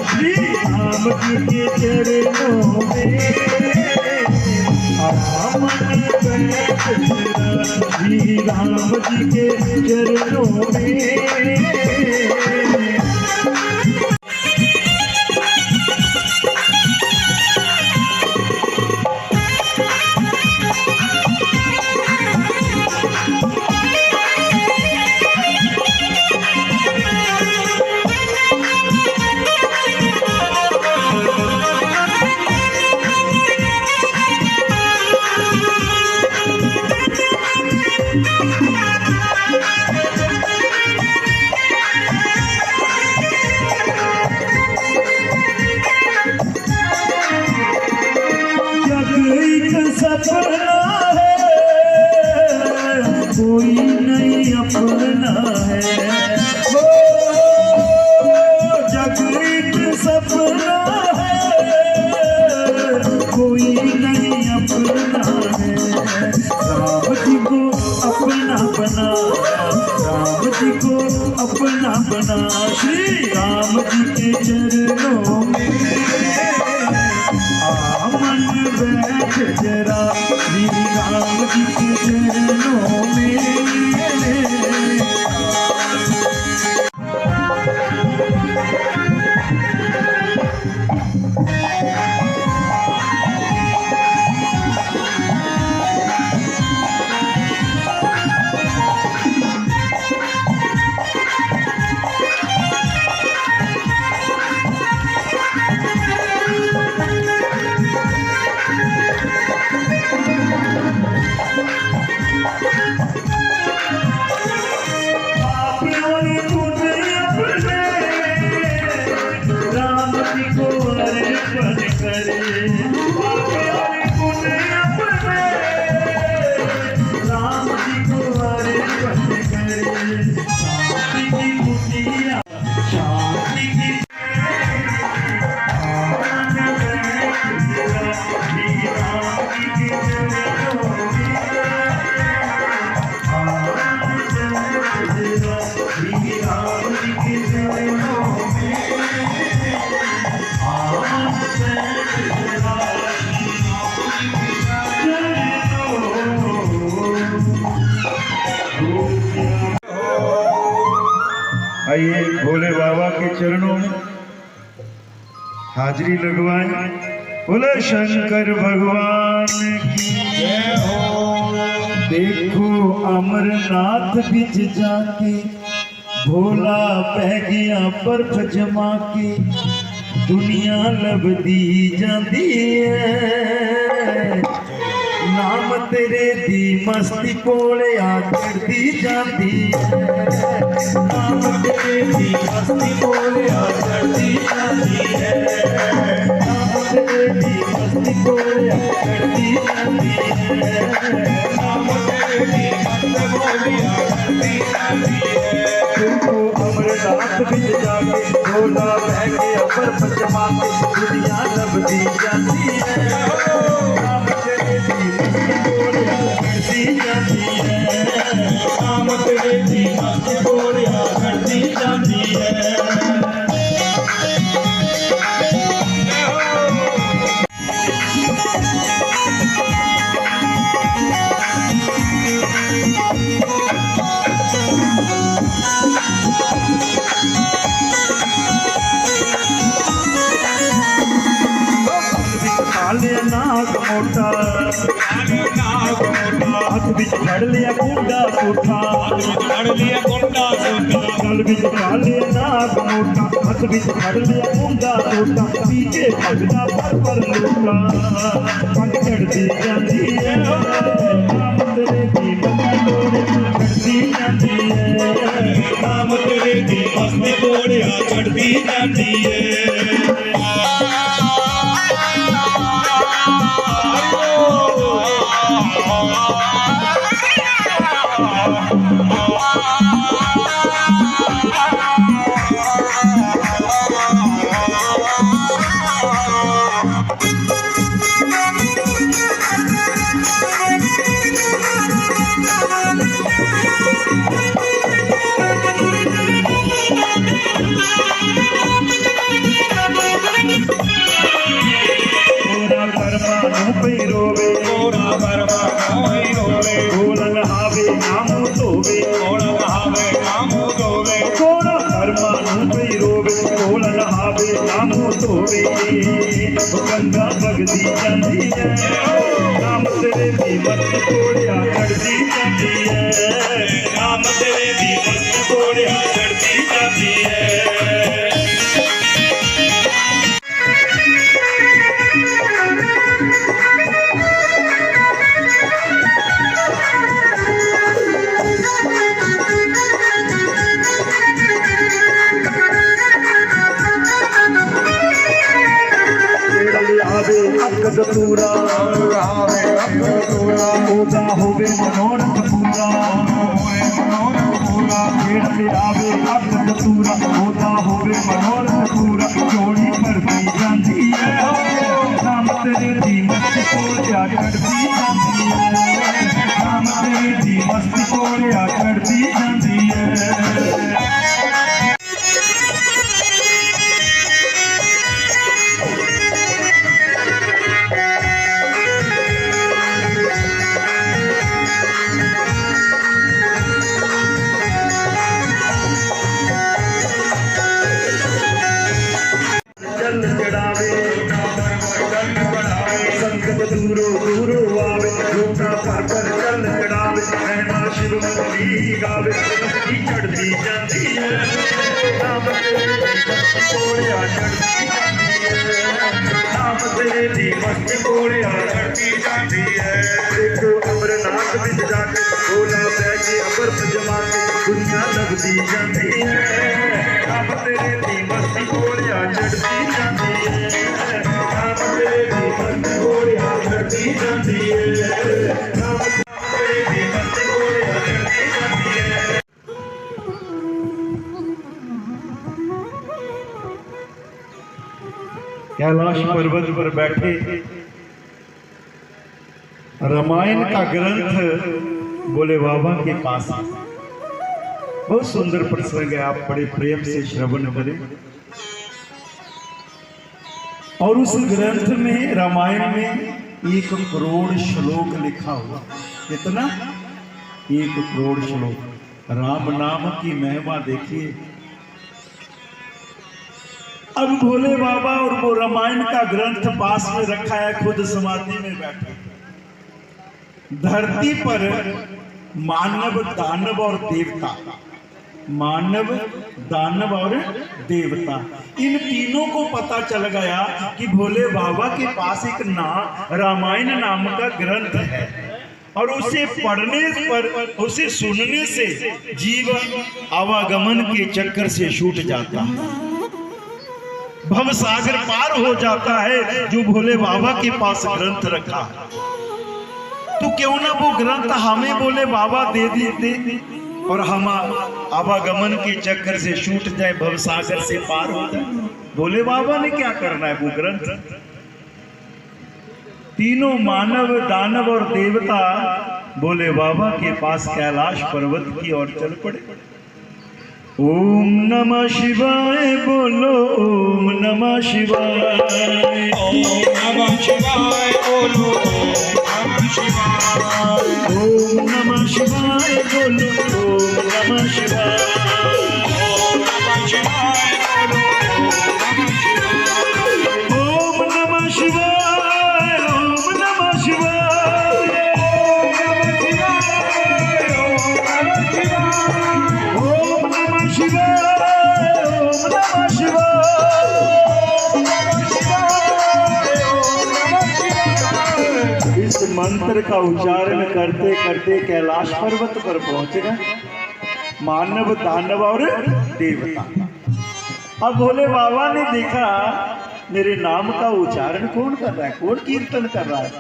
श्री राम जी के चरणों में श्री राम जी के चरणों में सपना है कोई नहीं अपना है वो जग एक सपना है कोई नहीं अपना है राम जी को अपना बना राम जी को अपना बना श्री राम जी के चरणों में मन बैठ जरा श्री राम जी के चरणों में आइए भोले बाबा के चरणों में हाजरी लगवाएं। बोले शंकर भगवान की जय हो। देखो अमरनाथ बिच जाके भोला बह गया बर्फ जमा के दुनिया लभदी जाती है नाम तेरे दी मस्ती कोले आचरती जाती है नाम तेरे दी मस्ती कोले आचरती जाती है नाम तेरे दी मस्ती कोले आचरती जाती है नाम तेरे दी मस्ती कोले आचरती जाती है। तुमको अमरनाथ बिच जाके भोला बह के बर्फ जमा के दुनिया लभदी जाती है नाम तेरे दी मस्ती कोले आचरती जाती है नाम नाम तेरे दी मस्ती कोड़िया चढ़ती जाती है। नाग मोटा हाथ बिच फड़ लिया कुंडा सूठा, गल बिच पा लिया नाग मोटा, हाथ बिच फड़ लिया कुंडा सूठा, पीछे भगदा पर लूटा, पंग चढ़ती जाती है। नाम तेरे दी मस्ती कोड़िया चढ़ती जाती है। नाम तेरे दी मस्ती कोड़िया चढ़ती जाती है। गंगा भगती जाती है। नाम तेरे दी मस्ती कोड़िया चढ़ती जाती है। नाम तेरे दी मस्ती कोड़िया चढ़ती जाती है। पूरा होगा होवे मनोरथ पूरा, आवे अकद पूरा होगा होवे मनोरथ पूरा, जोड़ी भरती जाती है। नाम तेरे दी मस्ती कोड़िया चढ़ती जाती है। नाम तेरे दी मस्ती कोड़िया चढ़ती जाती है। दूरो दूरो आवे लोटा पर चल चढ़ावे, रहना शिव मंदी गावे, मस्ती चढ़ती जाती है। नाम तेरे दी मस्ती कोड़िया चढ़ती जाती है। नाम तेरे दी मस्ती कोड़िया चढ़ती जाती है। देखो अमरनाथ बिच जाके बोला बैठे अमर जमा के दुनिया लगती जाती है। नाम तेरे दी मस्ती कोड़िया चढ़ती जाती है। नाम तेरे दी मस्ती कोड़िया चढ़ती जाती है। नाम तेरे दी मस्ती कोड़िया चढ़ती जाती है। कैलाश पर्वत पर बैठे रामायण का ग्रंथ भोले बाबा के पास, बहुत सुंदर प्रसंग है, आप बड़े प्रेम से श्रवण करें। और उस ग्रंथ में रामायण में 1 करोड़ श्लोक लिखा हुआ। कितना? 1 करोड़ श्लोक। राम नाम की महिमा देखिए। अब भोले बाबा और वो रामायण का ग्रंथ पास में रखा है, खुद समाधि में बैठे। धरती पर मानव, दानव और देवता, मानव, दानव और देवता, इन तीनों को पता चल गया कि भोले बाबा के पास एक रामायण नाम का ग्रंथ है, और उसे पढ़ने पर, उसे सुनने से जीवन आवागमन के चक्कर से छूट जाता है, भव सागर पार हो जाता है। जो भोले बाबा के पास ग्रंथ रखा है, तो क्यों ना वो ग्रंथ हमें भोले बाबा दे देते और हम आवागमन के चक्कर से छूट जाए, भव सागर से पार हो जाए। भोले बाबा ने क्या करना है? वो ग्रंथ तीनों मानव, दानव और देवता भोले बाबा के पास कैलाश पर्वत की ओर चल पड़े। ओम नमः शिवाय बोलो, ओम नमः शिवाय, ओम नमः शिवाय बोलो, ओम नमः शिवाय, ओम नमः शिवाय बोलो, ओम नमः शिवाय, ओम नमः शिवाय बोलो, ओम नमः शिवाय, ओम नमः शिवाय, ओम नमः शिवाय, ओम नमः शिवाय। इस मंत्र का उच्चारण करते करते कैलाश पर्वत पर पहुंच गए मानव, दानव और देवता। अब भोले बाबा ने देखा मेरे नाम का उच्चारण कौन कर रहा है, कौन कीर्तन कर रहा है।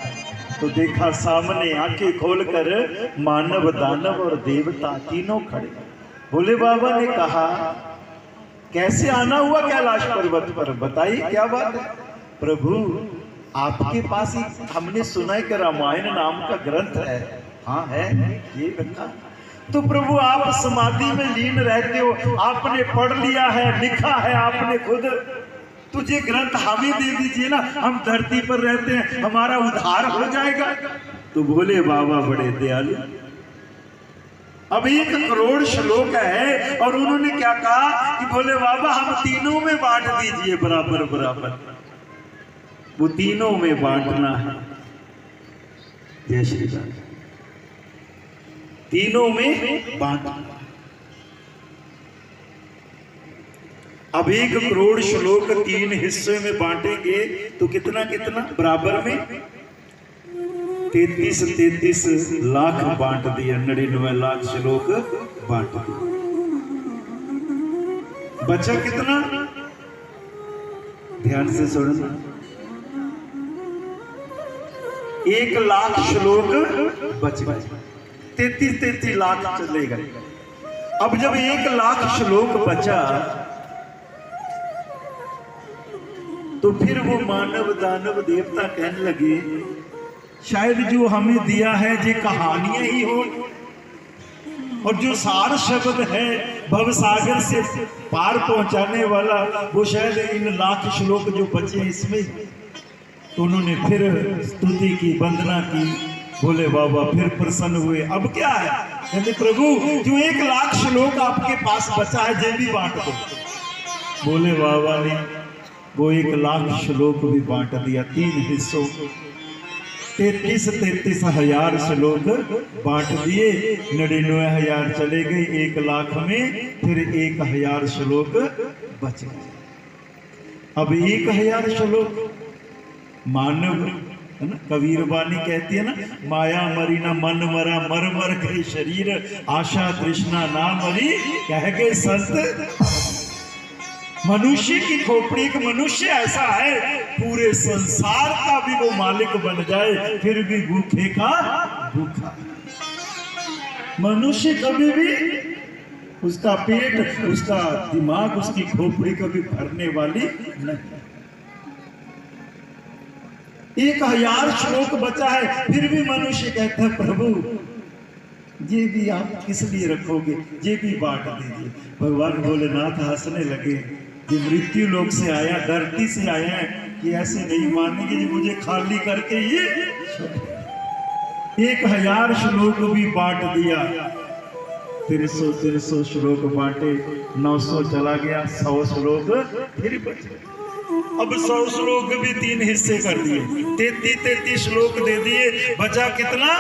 तो देखा सामने आंखें खोलकर मानव, दानव और देवता तीनों खड़े। भोले बाबा ने कहा कैसे आना हुआ कैलाश पर्वत पर, बताइए क्या बात है। प्रभु आपके पास ही हमने सुना है कि रामायण नाम का ग्रंथ है। हाँ है, ये रखा। तो प्रभु आप समाधि में लीन रहते हो, आपने पढ़ लिया है, लिखा है आपने खुद, तुझे ग्रंथ हमें दे दीजिए ना, हम धरती पर रहते हैं, हमारा उद्धार हो जाएगा। तो भोले बाबा बड़े दयालु। अब 1 करोड़ श्लोक है और उन्होंने क्या कहा कि भोले बाबा हम तीनों में बांट दीजिए बराबर बराबर। वो तीनों में बांटना है। जय श्री राम। तीनों में बांटना। अब 1 करोड़ श्लोक 3 हिस्से में बांटेंगे तो कितना कितना बराबर में 33 लाख बांट दिए, 99 लाख श्लोक बांट दिए। बचा कितना, ध्यान से सुनना, 1 लाख श्लोक बच गए। 33 लाख चले गए। अब जब 1 लाख श्लोक बचा तो फिर वो मानव, दानव, देवता कहने लगे शायद जो हमें दिया है ये कहानियां ही हो, और जो सार शब्द है भवसागर से पार पहुंचाने वाला वो शायद इन लाख श्लोक जो बचे इसमें। तो उन्होंने फिर स्तुति की, वंदना की। भोले बाबा फिर प्रसन्न हुए। अब क्या है, कहते प्रभु जो 1 लाख श्लोक आपके पास बचा है ये भी बांट दो। भोले बाबा ने वो 1 लाख श्लोक भी बांट दिया 3 हिस्सों। 33 हजार श्लोक बांट दिए, 99,000 चले गए। 1 लाख में फिर 1,000 श्लोक बच गए। अब 1,000 श्लोक मानव है ना, कबीर वाणी कहती है ना, माया मरी ना मन मरा, मर मर गए शरीर, आशा तृष्णा ना मरी, कह गए संत। मनुष्य की खोपड़ी, एक मनुष्य ऐसा है पूरे संसार का भी वो मालिक बन जाए फिर भी भूखे का भूखा। मनुष्य कभी भी उसका पेट, उसका दिमाग, उसकी खोपड़ी कभी भरने वाली नहीं। 1,000 श्लोक बचा है फिर भी मनुष्य कहता है प्रभु ये भी आप किस लिए रखोगे, ये भी बांट दीजिए। भगवान भोलेनाथ हंसने लगे। ये मृत्यु लोक से आया, धरती से आया है कि ऐसे नहीं मानेंगे जी मुझे खाली करके ये 1,000 श्लोक भी बांट दिया। 300 श्लोक बांटे, 900 चला गया, 100 श्लोक फिर बच गए। अब 100 श्लोक भी 3 हिस्से कर दिए, 33 श्लोक दे दिए। बचा कितना,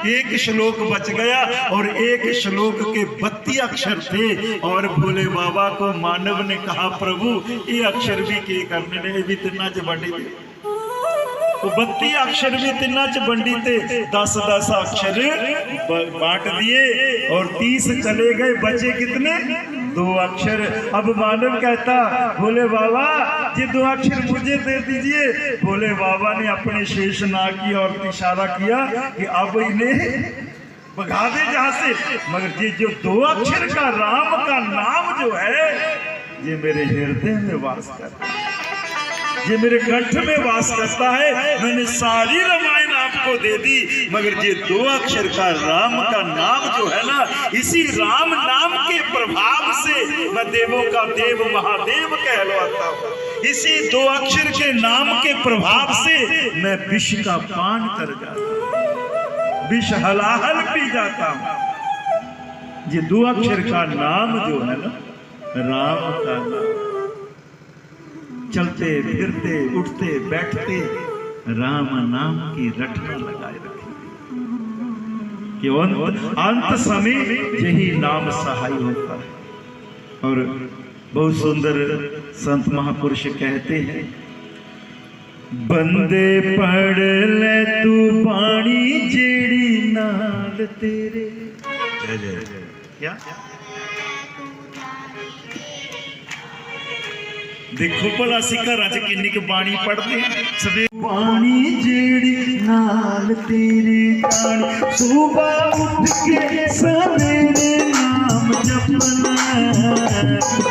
1 श्लोक बच गया और 1 श्लोक के 32 अक्षर थे। और भोले बाबा को मानव ने कहा प्रभु ये अक्षर भी के करने ने भी तिना च बंडी थे, तो 32 अक्षर भी तिना च बंडी थे। 10 अक्षर बांट दिए और 30 चले गए, बचे कितने, 2 अक्षर। अब मानव कहता भोले बाबा ये 2 अक्षर मुझे दे दीजिए। भोले बाबा ने अपने शेष नाग की ओर इशारा किया कि अब इन्हें भगा दे जहां से, मगर ये जो 2 अक्षर का राम का नाम जो है ये मेरे हृदय में वास कर, ये मेरे कंठ में वास करता है। मैंने सारी रामायण आपको दे दी, मगर ये 2 अक्षर का राम का नाम जो है ना, इसी राम नाम के प्रभाव से मैं देवों का देव महादेव कहलवाता हूँ। इसी 2 अक्षर के नाम के प्रभाव से मैं विष का पान कर जाता हूँ, विष हलाहल पी जाता हूँ। ये 2 अक्षर का नाम जो है ना, राम का नाम, चलते फिरते उठते बैठते राम नाम की रटना लगाए रखे कि अंत समय यही नाम सहाय होता है। और बहुत सुंदर संत महापुरुष कहते हैं, बंदे पढ़ ले तू पानी जेड़ी नाल तेरे। जय जय। क्या देखो भला सिक्का रज किन्नी की बाणी पढ़ते सवे पानी जेड़ी नाल तेरे जानी, सुबह उठ के सवेरे नाम जपना,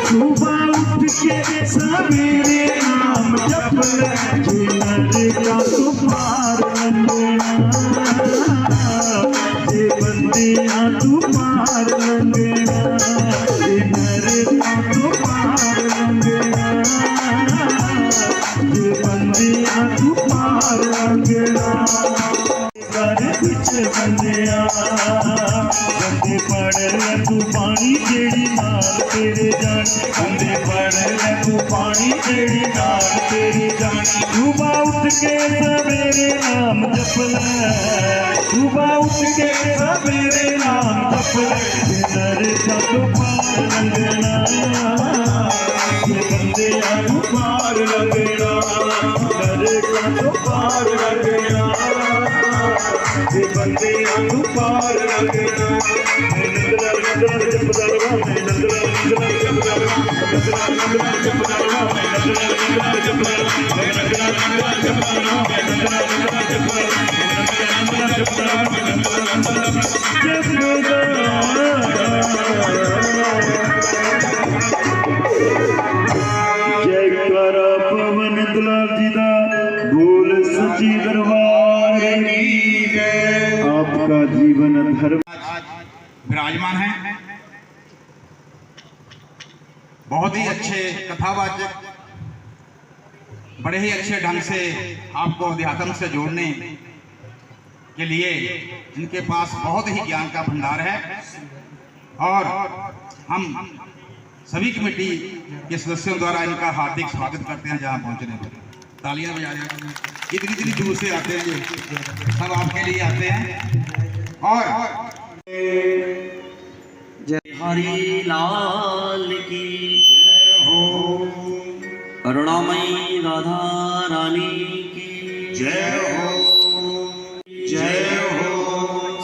सुबह उठ के सवेरे नाम जपना, जिनर का तू पार लंघना, जे बंदियां तू पार लंघना, जिनर का तू पार लंघना, जे बंदियां तू पार लंघना। कर कुछ बंदियां बंदे पढ़ ले तू पानी जेड़ी नाल तेरे जान, बंदे पढ़ ले तू पानी जेड़ी नाल तेरे जान, सुबह उठ के सवेरे नाम जप ले, सुबह उठ के सवेरे नाम जप ले, जिनर का तू पार लंघना, ये बंदे आलू पार लंघना, जिनर का तू पार लंघना, ये बंदे आलू पार लंघना। जयकारा पवन दुलाल जी दा, बोल सच्ची दरबार की जय। आपका जीवन धर्म विराजमान है। बहुत ही अच्छे कथावाचक, बड़े ही अच्छे ढंग से आपको अध्यात्म से जोड़ने के लिए इनके पास बहुत ही ज्ञान का भंडार है। और हम सभी कमेटी के सदस्यों द्वारा इनका हार्दिक स्वागत करते हैं। जहां पहुंचने पर तालियां बजा रहे हैं, इतनी दूर से आते हैं, ये सब आपके लिए आते हैं। और जय हरि लाल की जय हो, करुणामयी राधा रानी की जय हो, जय हो,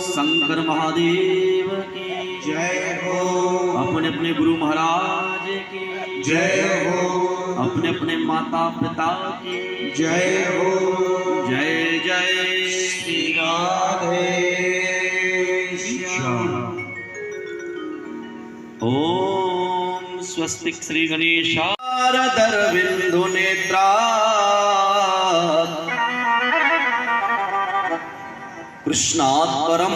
शंकर महादेव की जय हो, अपने अपने गुरु महाराज की जय हो, अपने अपने माता पिता की जय हो, जय जय श्री राधे श्याम। ओम स्वस्तिक श्री गणेशारदर बिंदु नेत्रा, कृष्णात् परम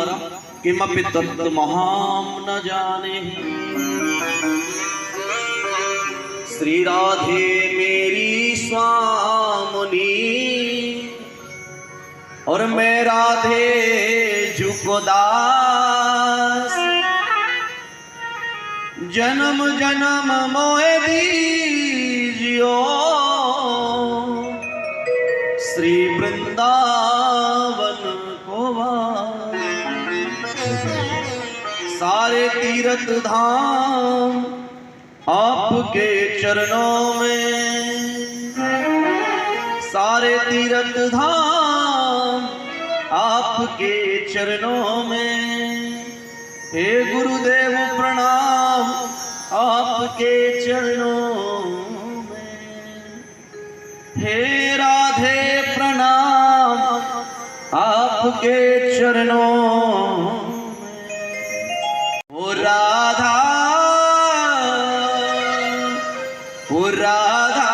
किमपि तत्त्वमहं न जाने, श्री राधे मेरी स्वामिनी और मैं राधे जुको दास, जन्म जन्म मोहे दीजियो श्री वृंदावन को वास। सारे तीर्थ धाम आपके चरणों में, सारे तीर्थ धाम आपके चरणों में, हे गुरुदेव प्रणाम आपके चरणों में, हे राधे प्रणाम आपके चरणों में। ओ राधा, ओ राधा,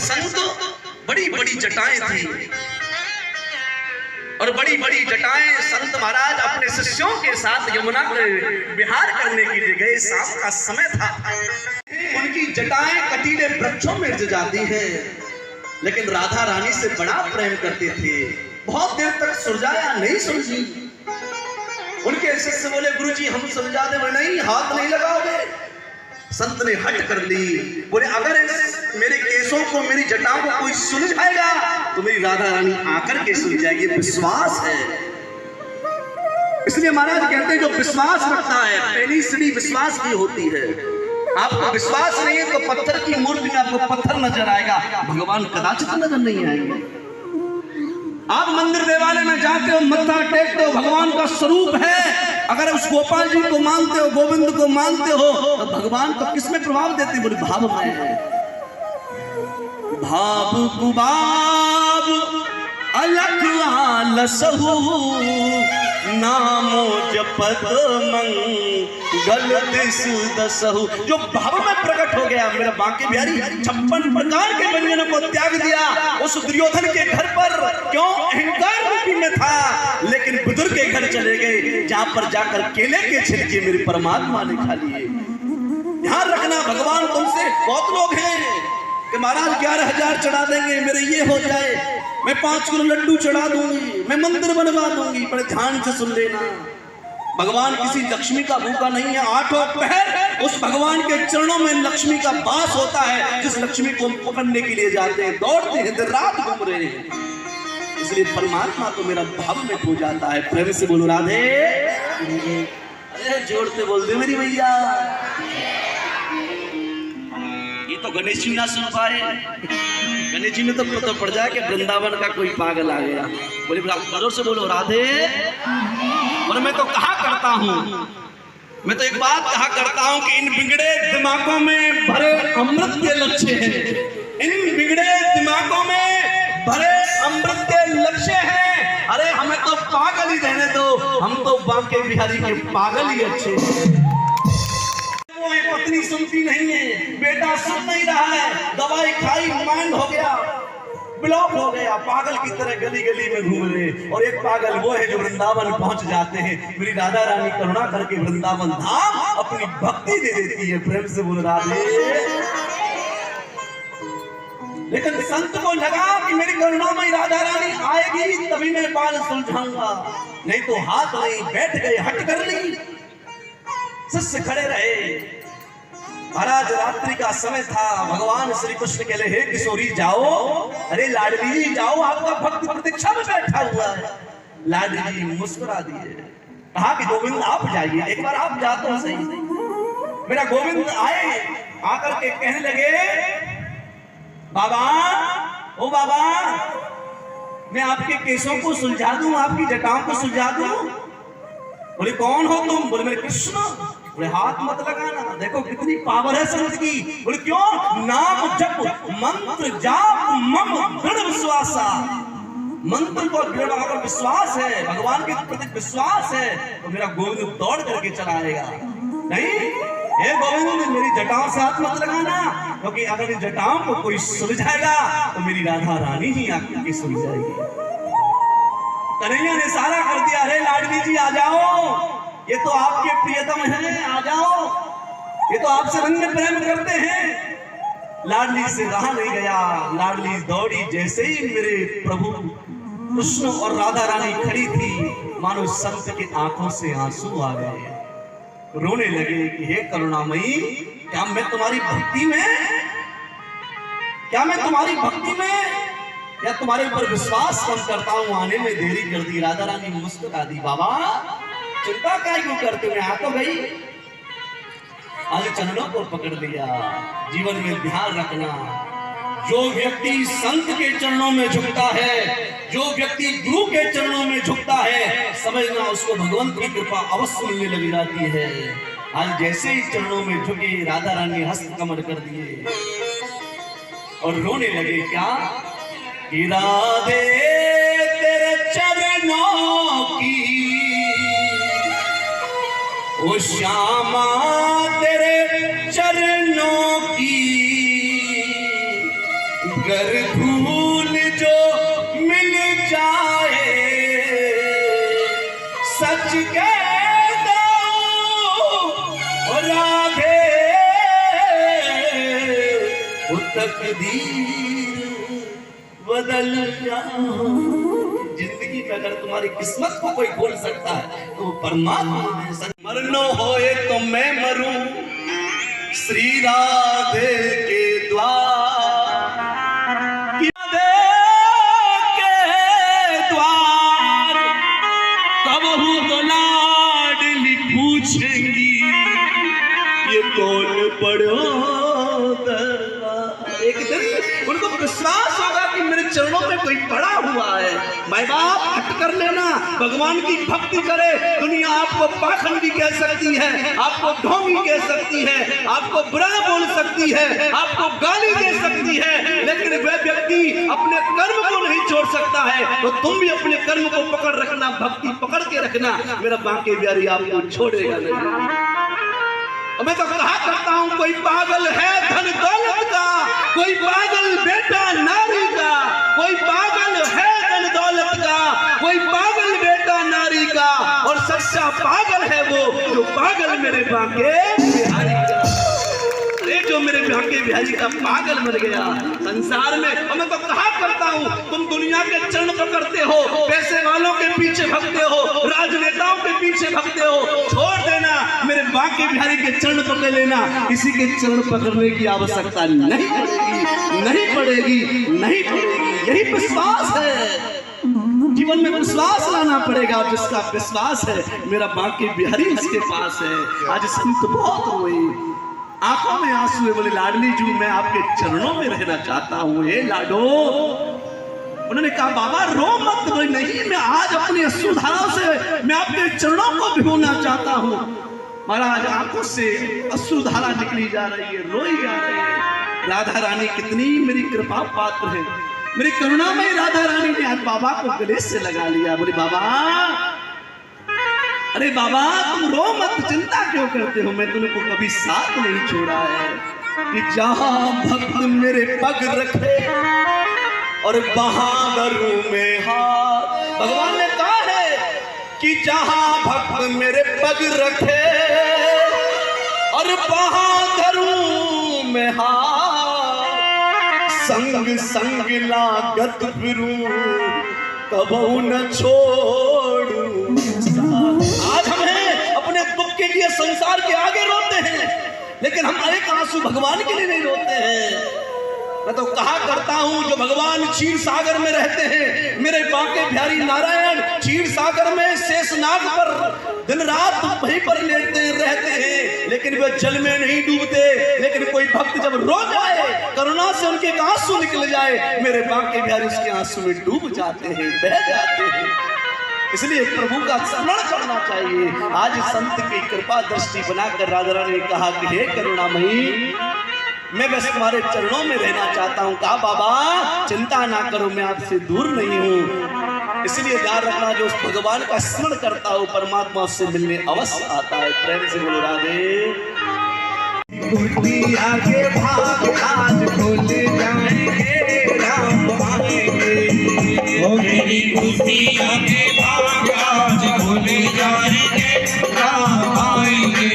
संत बड़ी बड़ी जटाएं थी और बड़ी बड़ी जटाएं संत महाराज अपने शिष्यों के साथ यमुना में विहार करने के लिए गए। शाम का समय था। उनकी जटाएं कटीले वृक्षों में जाती है, लेकिन राधा रानी से बड़ा प्रेम करते थे। बहुत देर तक सुलझाया, नहीं सुलझी। उनके शिष्य बोले गुरुजी हम सुलझा दे। नहीं, हाथ नहीं लगाओगे। संत ने हट कर ली। बोले अगर मेरे केसों को, मेरी जटाओं को कोई सुलझाएगा तो मेरी राधा रानी आकर के सुलझाएगी। विश्वास है, इसलिए महाराज कहते हैं जो विश्वास रखता है, पहली सीढ़ी विश्वास की होती है। आपको विश्वास नहीं है तो पत्थर की मूर्ति में आपको पत्थर नजर आएगा, भगवान कदाचित नजर नहीं आएंगे। आप मंदिर देवालय में जाते हो, मत्था टेकते हो, भगवान का स्वरूप है। अगर उस गोपाल जी को मानते हो, गोविंद को मानते हो, तो भगवान को किसमें प्रभाव देते? बोले भाव में। भाव कुबाब अलख आलसहु नामो जपत मंगल दसहु। जो भाव में प्रकट हो गया, मेरा बांके बिहारी 56 प्रकार के व्यंजनों को त्याग दिया उस दुर्योधन के घर पर। क्यों? अहंकार रूपी में था, लेकिन बुजुर्ग के घर चले गए जहां पर जाकर केले के छिलके मेरे परमात्मा ने खा लिए। ध्यान रखना, भगवान तुमसे, बहुत लोग हैं कि महाराज 11,000 चढ़ा देंगे, मेरे ये हो जाए, मैं 5 किलो लड्डू चढ़ा दूंगी, मैं मंदिर बनवा दूंगी। बड़े ध्यान से सुन लेना, भगवान किसी लक्ष्मी का भूखा नहीं है। 8 पहर उस भगवान के चरणों में लक्ष्मी का वास होता है। जिस लक्ष्मी को हम पकड़ने के लिए जाते हैं, दौड़ते हैं, दिन रात घूम रहे हैं। इसलिए परमात्मा तो मेरा भाव में खो जाता है। प्रेम से बोलो राधे। अरे जोड़ते बोल दे मेरी भैया। ये तो गणेश जी ना सुन पाए। गणेश जी ने तो पता पड़ जाए कि वृंदावन का कोई पागल आ गया। बोले जोर से बोलो राधे। और मैं तो कहा करता हूँ, मैं तो एक बात कहा करता हूँ कि इन बिगड़े दिमागों में भरे अमृत के लक्ष्य हैं। इन बिगड़े दिमागों में भरे अमृत के लक्ष्य हैं। अरे हमें तो पागल ही रहने दो, हम तो बांके बिहारी के पागल ही अच्छे। वो पत्नी सुनती नहीं है, बेटा सुन नहीं रहा है, दवाई खाई माइंड हो गया, ब्लॉक हो गया, पागल की तरह गली गली में घूम रहे। और एक पागल वो है जो वृंदावन पहुंच जाते हैं। मेरी राधा रानी करुणा करके वृंदावन धाम अपनी भक्ति दे देती है। प्रेम से बोल राधे। लेकिन संत को लगा कि मेरी करुणामयी राधा रानी आएगी तभी मैं बाल सुलझाऊंगा, नहीं तो हाथ नहीं। बैठ गए, हट कर ली, शिष्य खड़े रहे। महाराज रात्रि का समय था। भगवान श्री कृष्ण कहले हे किशोरी जाओ, अरे लाडली जी जाओ, आपका भक्त प्रतीक्षा में बैठा हुआ है। लाडली जी मुस्कुरा दिए, कहा कि गोविंद आप जाइए, एक बार आप जा तो सही। मेरा गोविंद आए, आकर के कहने लगे बाबा, ओ बाबा, मैं आपके केसों को सुलझा दूं, आपकी जटाओं को सुलझा दूं। बोले कौन हो तुम? बोले मेरे कृष्ण। बोले हाथ मत लगाना, देखो कितनी पावर है संत की। बोले क्यों? नाम जप मंत्र जाप मम दृढ़ विश्वासा। मंत्र को दृढ़ अगर विश्वास है, भगवान के प्रति विश्वास है, तो मेरा गोविंद दौड़ करके चला आएगा। नहीं, हे गोविंद मेरी जटाओं से हाथ मत लगाना, क्योंकि अगर इन जटाओं को कोई सुलझाएगा तो मेरी राधा रानी ही आकर के सुलझाएगी। कन्हैया ने इशारा कर दिया, अरे लाडली जी आ जाओ, ये तो आपके प्रियतम हैं, आ जाओ, ये तो आपसे रंग में प्रेम करते हैं। लाडली से रहा नहीं गया, लाडली दौड़ी। जैसे ही मेरे प्रभु कृष्ण और राधा रानी खड़ी थी, मानो संत की आंखों से आंसू आ गए, रोने लगे कि हे करुणामयी, क्या मैं तुम्हारी भक्ति में, क्या मैं तुम्हारी भक्ति में या तुम्हारे ऊपर विश्वास कम करता हूं? आने में देरी कर दी। राधा रानी मुस्कुरा दी, बाबा चिंता क्या क्यों करते, मैं आ तो गई। आज चरणों को पकड़ लिया। जीवन में ध्यान रखना, जो व्यक्ति संत के चरणों में झुकता है, जो व्यक्ति गुरु के चरणों में झुकता है, समझना उसको भगवंत की कृपा अवश्य मिलने लग जाती है। आज जैसे ही चरणों में झुके, राधा रानी हस्त कमल कर दिए और रोने लगे। क्या? राधे तेरे चरणों की, ओ श्यामा तेरे चरणों की गर भूल जो मिल जाए सच कह दो राधे वो तकदीर बदल जाओ। जिंदगी में अगर तुम्हारी किस्मत को कोई खोल सकता है तो वो परमात्मा है। मरनो होए तो मैं मरूं श्री राधे के द्वार, राधे के द्वार। कबहू तो लाडली पूछेंगी ये कौन पढ़ो दरबार। एक दिन उनको विश्वास होगा कि मेरे चरणों में कोई पड़ा हुआ है। माँ बाप हट कर लेना, भगवान की भक्ति करे। दुनिया आपको पाखंडी कह सकती है, आपको ढोंगी कह सकती है, आपको बुरा बोल सकती है, आपको गाली दे सकती है, लेकिन वह व्यक्ति अपने कर्म को नहीं छोड़ सकता है। तो तुम भी अपने कर्म को पकड़ रखना, भक्ति पकड़ के रखना। मेरा बांके बिहारी आपको छोड़ेगा नहीं। मैं तो कहा करता हूं कोई पागल है धन दौलत का, कोई पागल बेटा नारी का, कोई पागल है धन दौलत का, कोई पागल बेटा नारी का, और सच्चा पागल है वो जो पागल मेरे बांके बिहारी का। जो मेरे बांके बिहारी का पागल बन गया संसार में। और मैं तो कहा करता हूं तुम दुनिया के चरण पकड़ते हो, पैसे वालों के पीछे भगते हो, राजनेताओं के पीछे भगते हो, छोड़ देना मेरे बांके बिहारी के चरण पकड़ लेना। किसी के चरण पकड़ने की आवश्यकता नहीं पड़ेगी, नहीं पड़ेगी, नहीं पड़ेगी। यही विश्वास है। जीवन में विश्वास लाना पड़ेगा। जिसका विश्वास है मेरा बांके बिहारी उसके पास है। आज संत बहुत रोए, आंखों में आंसू है, बोले लाडली जू मैं आपके चरणों में रहना चाहता हूँ। हे लाडो, उन्होंने कहा बाबा रो मत। बोले नहीं, मैं आज अपनी अश्रुधाराओं से मैं आपके चरणों को भिगोना चाहता हूँ। महाराज आंखों से अश्रुधारा निकली जा रही है, रोई जा रही है। राधा रानी कितनी मेरी कृपा पात्र है, मेरी करुणा में राधा रानी ने आज बाबा को गले से लगा लिया। बोले बाबा, अरे बाबा तुम रो मत, चिंता क्यों करते हो, मैं तुमको कभी साथ नहीं छोड़ा है। कि जहां भक्त मेरे पग रखे और बहादुर में हाथ, भगवान ने कहा है कि जहां भक्त मेरे पग रखे और बहादुर में हाथ, संग संग लागत फिरूं कबहू न छोड़ूं। आज हम हैं अपने दुख के लिए संसार के आगे रोते हैं, लेकिन हम एक आंसू भगवान के लिए नहीं रोते हैं। मैं तो कहा करता हूं जो भगवान क्षीर सागर में रहते हैं, मेरे बांके बिहारी नारायण क्षीर सागर में शेषनाग पर दिन रात वहीं पर लेटते रहते हैं, लेकिन वे जल में नहीं डूबते। लेकिन कोई भक्त जब रो जाए, करुणा से उनके आंसू निकल जाए, मेरे बांके बिहारी उसके आंसू में डूब जाते हैं, बह जाते हैं। इसलिए प्रभु का स्मरण करना चाहिए। आज संत की कृपा दृष्टि बनाकर राधा रानी ने कहा कि हे करुणामयी, मैं बस तुम्हारे चरणों में रहना चाहता हूँ। कहा बाबा चिंता ना करो, मैं आपसे दूर नहीं हूँ। इसलिए ध्यान रखना, जो उस भगवान का स्मरण करता हो परमात्मा उससे मिलने अवश्य आता है। प्रेम से बोलो राधे। आगे भाग आज खुल जाएंगे, राम आएंगे। मेरी बुद्धि आगे भाग आज खुल जाएंगे, राम आएंगे,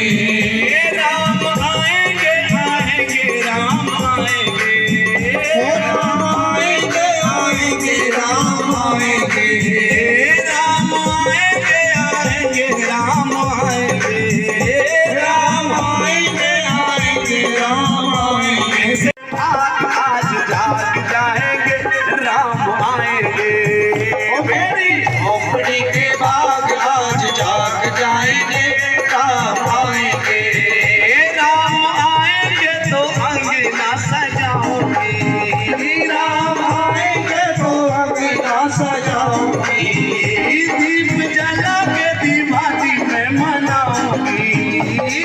राम आएंगे, आएंगे राम आएंगे, राम आएंगे, आएंगे राम आएंगे, राम आएंगे, आएंगे राम आएंगे, राम आएंगे, आएंगे राम आएंगे। आज जाग जाएंगे, राम आएंगे। मेरी झोपड़ी के बाग आज जाग जाएंगे, राम आएंगे, राम आएंगे तो अंगना सजाऊंगी, राम आएंगे तो अंगना सजाऊंगी, दीप जला के दिवाली में मनाऊंगी,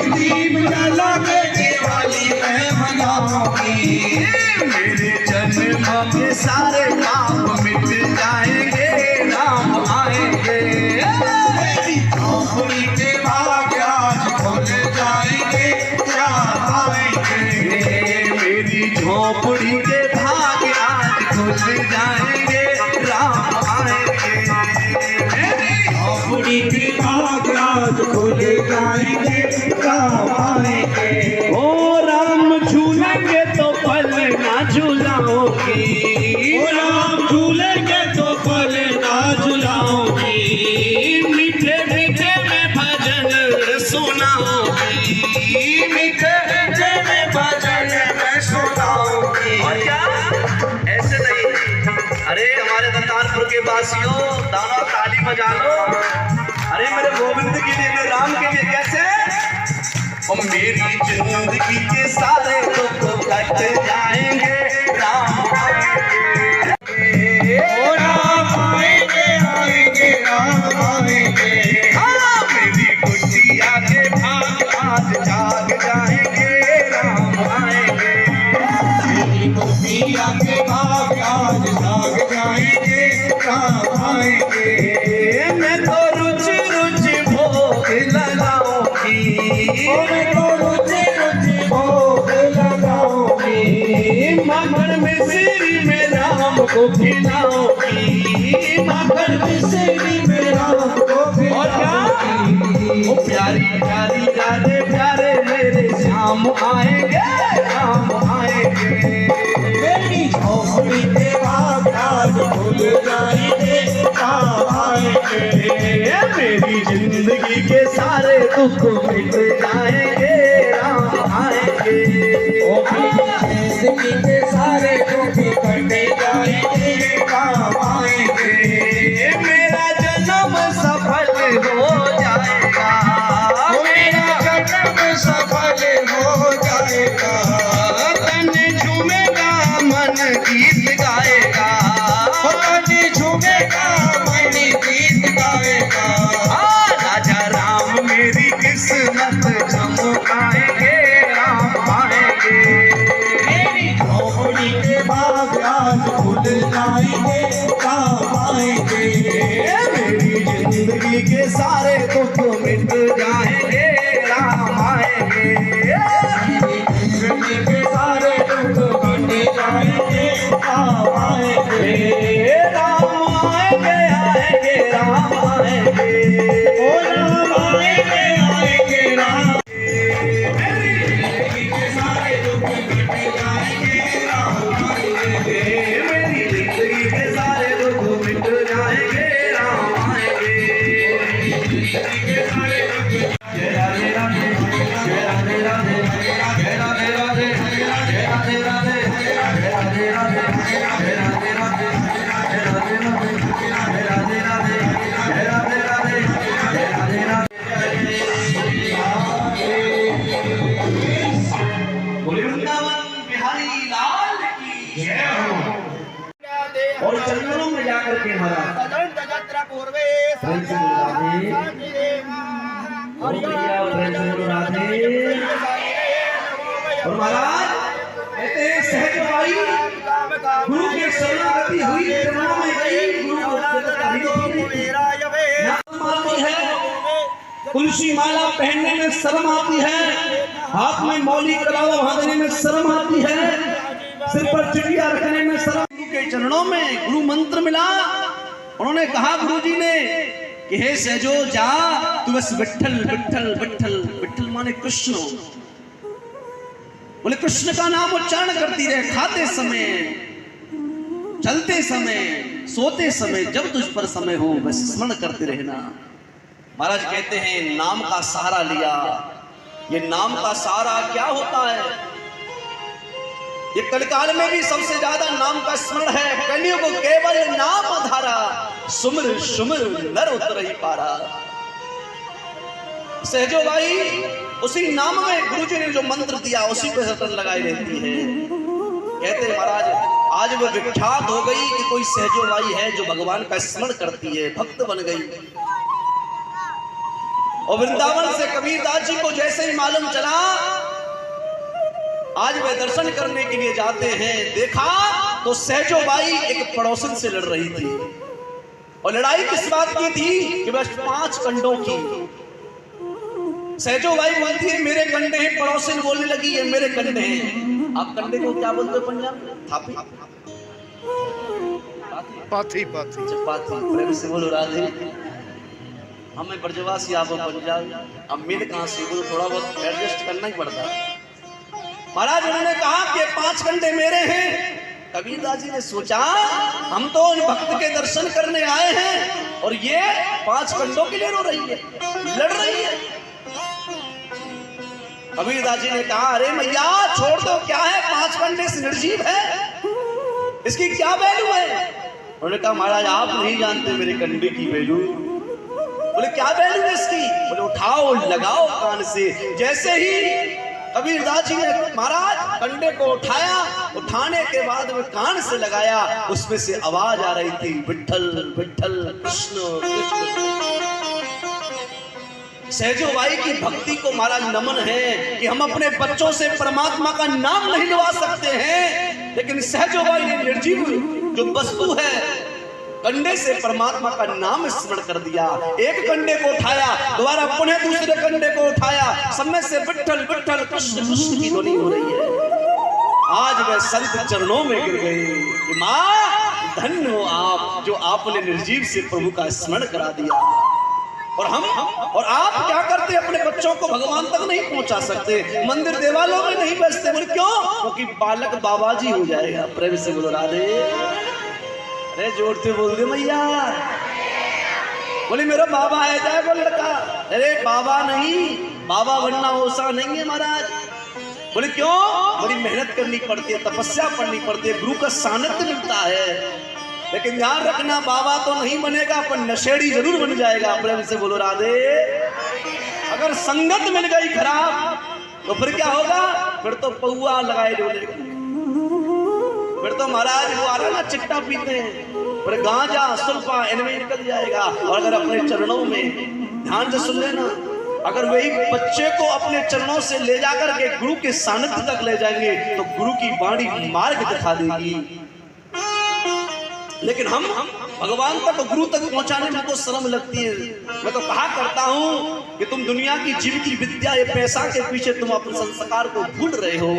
दीप जला के दिवाली में मनाऊंगी। मेरे जन्म के सारे पाप मिट जाएंगे, राम आएंगे। मेरी झोपड़ी के बाग आज खुल जाएंगे, राम आएंगे, मेरी झोपड़ी के भाग खुल जाएंगे राम आएंगे। झोपड़ी के भाग आज खुल जाएंगे राम आएंगे। ओ राम झूलेंगे तो पल ना झूलाओगी, ओ राम झूलेंगे तो पल ना झुलाओगी। मीठे मीठे में भजन सुनाओगी, मीठे मीठे में भजन मैं सुनाऊंगी। और क्या ऐसे नहीं, अरे हमारे दत्तानपुर के वासियों दाना ताली बजा लो, अरे मेरे गोविंद के लिए, मेरे राम के लिए। कैसे? और मेरी जिंदगी के सारे दुख कट जाएंगे राम आएंगे। ओ राम आएंगे आएंगे राम आएंगे। हाँ, मेरी कुटिया के भाग आज जाग जाएंगे राम आएंगे। मेरी कुटिया के भाग आज जाग जाएंगे राम आएंगे। मैं तो रुच रुच भोग लगाऊंगी, ओ मैं तो रुचि रुचि भोग लगाऊंगी। माखन मिश्री में राम को खिलाऊंगी, माखन मिश्री में राम को और क्या? ओ प्यारी प्यारी राधे प्यारे मेरे श्याम आएंगे राम आएंगे। मेरी झोपड़ी के भाग आज खुल जाएंगे राम आएंगे। मेरी जिंदगी के सारे दुख मिट जाएंगे राम आएंगे। ओ मेरी जिंदगी के सारे दुख कटे जाएंगे राम आएंगे। मेरा जन्म सफल हो जाएगा, ओ मेरा जन्म सफल हो जाएगा। तन झूमेगा मन गीत गाएगा, तन झूमेगा मन गीत गाएगा। राजा राम मेरी किस्मत चमकाएंगे राम आएंगे। मेरी झोपड़ी के भाग आज खुल जाएंगे राम आएंगे। मेरी जिंदगी के सारे दुख मिट जाएंगे राम आएंगे। जिंदगी के सारे दुख मिट जाएंगे राम आएंगे। राम आएंगे आएंगे राम आएंगे। ओ राम आएंगे आएंगे राम। जिंदगी के सारे दुख मिट जाएंगे राम आएंगे। मेरी जिंदगी के सारे दुख मिट जाएंगे राम आएंगे। जय राधे राधे, जय राधे राधे, जय राधे राधे, जय राधे राधे, जय राधे राधे, जय राधे राधे, जय राधे राधे, जय राधे राधे, जय राधे राधे, जय राधे राधे। बोले वृंदावन बिहारी लाल की जय हो। और चरणों में जाकर के महाराज प्रेम से राधे, और भैया प्रेम से राधे। और महाराज कहते हैं सहज भाई गुरु के शरणागति हुई, चरणों में गई, गुरु को नाम आती है, तुलसी माला पहनने में शर्म आती है, हाथ में मौली कलावा बांधने में शर्म आती है, सिर पर चिड़िया रखने में शर्म। गुरु के चरणों में गुरु मंत्र मिला, उन्होंने कहा गुरुजी ने कि हे सहजो जा, तू बस विट्ठल विट्ठल विट्ठल, विट्ठल माने कृष्ण, बोले कृष्ण का नाम उच्चारण करती रहे, खाते समय, चलते समय, सोते समय, जब तुझ पर समय हो बस स्मरण करते रहना। महाराज कहते हैं नाम का सहारा लिया। ये नाम का सहारा क्या होता है? ये कलिकाल में भी सबसे ज्यादा नाम का स्मरण है। कलियुग को केवल नाम आधारा, सुमिर सुमिर नर उतर ही पारा। सहजो भाई उसी नाम में गुरुजी ने जो मंत्र दिया उसी पे रटन लगाई रहती है। कहते महाराज आज वो विख्यात हो गई कि कोई सहजो भाई है जो भगवान का स्मरण करती है, भक्त बन गई। और वृंदावन से कबीरदास जी को जैसे ही मालूम चला, आज वे दर्शन करने के लिए जाते हैं, देखा तो सहजो बाई एक पड़ोसन से लड़ रही थी। और लड़ाई किस बात की थी कि बस 5 कंडों की। सहजो बाई बोलती है मेरे कंडे हैं, पड़ोसन बोलने लगी है मेरे कंडे हैं। आप कंडे को क्या बोलते हो पंजाब में? थापी। पाथी पाथी चपाती, प्रेम से बोलो राधे। हमें ब्रजवासी आप पंजाब, अब मिल कहाँ से बोलो, थोड़ा बहुत एडजस्ट करना ही पड़ता है। महाराज उन्होंने कहा कि 5 घंटे मेरे हैं। कबीरदास जी ने सोचा हम तो भक्त के दर्शन करने आए हैं और ये 5 घंटों के लिए रो रही है, लड़ रही है। कबीरदास जी ने कहा अरे मैया छोड़ दो, क्या है 5 घंटे से निर्जीव है, इसकी क्या वैल्यू है। उन्होंने कहा महाराज आप नहीं जानते मेरे कंडे की वैल्यू। बोले क्या वैल्यू है इसकी। बोले उठाओ लगाओ कान से। जैसे ही कबीरदास जी ने महाराज कंडे को उठाया, उठाने के बाद में कान से लगाया, उसमें से आवाज आ रही थी विठल विठल कृष्ण कृष्ण। सहजो बाई की भक्ति को महाराज नमन है कि हम अपने बच्चों से परमात्मा का नाम नहीं लवा सकते हैं, लेकिन सहजो बाई ने निर्जीव जो वस्तु है कंडे से परमात्मा का नाम स्मरण कर दिया। एक कंडे को उठाया, दोबारा पुनः दूसरे कंडे को उठाया, समय से विठल विठल कृष्ण कृष्ण की ध्वनि हो रही है। आज वह संत चरणों में गिर गए कि माँ धन्य हो आप जो आपने निर्जीव से प्रभु का स्मरण करा दिया। और हम और आप क्या करते, अपने बच्चों को भगवान तक नहीं पहुंचा सकते, मंदिर देवालयों में नहीं बैठते। बोले क्यों, क्योंकि बालक बाबा जी हो जाएगा। प्रेम से बोलो राधे। अरे जोर से बोल दे मैया। बोले मेरा बाबा है जाए वो लड़का। अरे बाबा नहीं, बाबा बनना ओसा नहीं है महाराज। बोले क्यों, बड़ी मेहनत करनी पड़ती है, तपस्या करनी पड़ती है, गुरु का सानिध्य मिलता है। लेकिन ध्यान रखना बाबा तो नहीं बनेगा, पर नशेड़ी जरूर बन जाएगा। प्रेम से बोलो राधे। अगर संगत मिल गई खराब तो फिर क्या होगा, फिर तो पौआ लगाए डोलेगा। फिर तो महाराज वो आ रहा ना चिट्टा पीते हैं, फिर गांजा सुल्फा इनमें निकल जाएगा। और अगर अपने चरणों में ध्यान से सुन लेना, अगर वही बच्चे को अपने चरणों से ले जाकर के गुरु के सानिध्य तक ले जाएंगे तो गुरु की वाणी मार्ग दिखा देगी। लेकिन हम भगवान तक गुरु तक पहुंचाने में तो शर्म लगती है। मैं तो कहा करता हूं कि तुम दुनिया की जीवित विद्या ये पैसा के पीछे तुम अपने संस्कार को भूल रहे हो।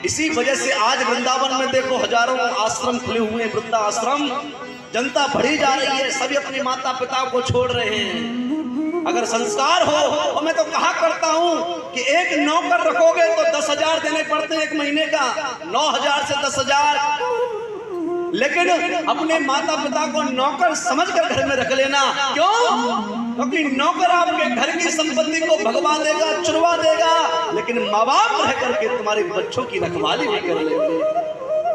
इसी वजह से आज वृंदावन में देखो हजारों आश्रम खुले हुए हैं, वृद्धा आश्रम। जनता बढ़ी जा रही है, सभी अपने माता पिता को छोड़ रहे हैं। अगर संस्कार हो, और मैं तो कहा करता हूं कि एक नौकर रखोगे तो 10,000 देने पड़ते हैं एक महीने का, 9,000 से 10,000। लेकिन अपने माता पिता को नौकर समझकर घर में रख लेना। क्यों, क्योंकि नौकर आपके घर की संपत्ति को भगवा देगा, चुरवा देगा, लेकिन माँ बाप रह करके तुम्हारे बच्चों की रखवाली भी कर लेंगे।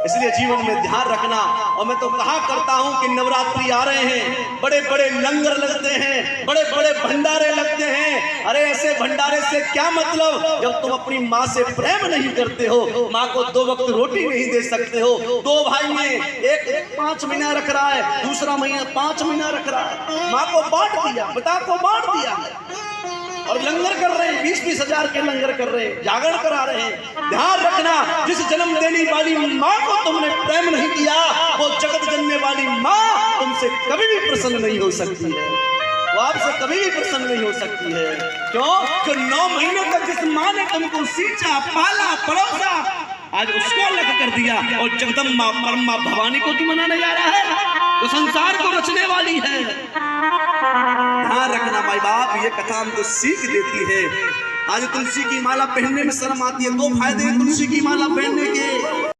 इसलिए जीवन में ध्यान रखना। और मैं तो कहा करता हूं कि नवरात्रि आ रहे हैं, बड़े बड़े लंगर लगते हैं, बड़े बड़े भंडारे लगते हैं। अरे ऐसे भंडारे से क्या मतलब जब तुम अपनी माँ से प्रेम नहीं करते हो, माँ को 2 वक्त रोटी नहीं दे सकते हो। 2 भाई में एक 5 महीना रख रहा है, दूसरा महीना 5 महीना रख रहा है, माँ को बांट दिया, पिता को बांट दिया, और लंगर कर रहे हैं, 20-20 हजार के लंगर कर रहे हैं, जागरण करा रहे हैं। ध्यान रखना, जिस जन्म देने वाली माँ को तुमने प्रेम नहीं किया, वो जगत जन्मने वाली माँ तुमसे कभी भी प्रसन्न नहीं हो सकती है, वो आपसे कभी भी प्रसन्न नहीं हो सकती है। क्यों, कि 9 महीने तक जिस माँ ने तुमको सींचा, पाला, परोसा, आज उसको अलग कर दिया और जगदम्बा परमा भवानी को तुम मनाने जा रहा है, तो संसार को रचने वाली है। ध्यान रखना भाई बाप, ये कथा हमको सीख देती है। आज तुलसी की माला पहनने में शर्म आती है, 2 फायदे हैं तुलसी की माला पहनने के।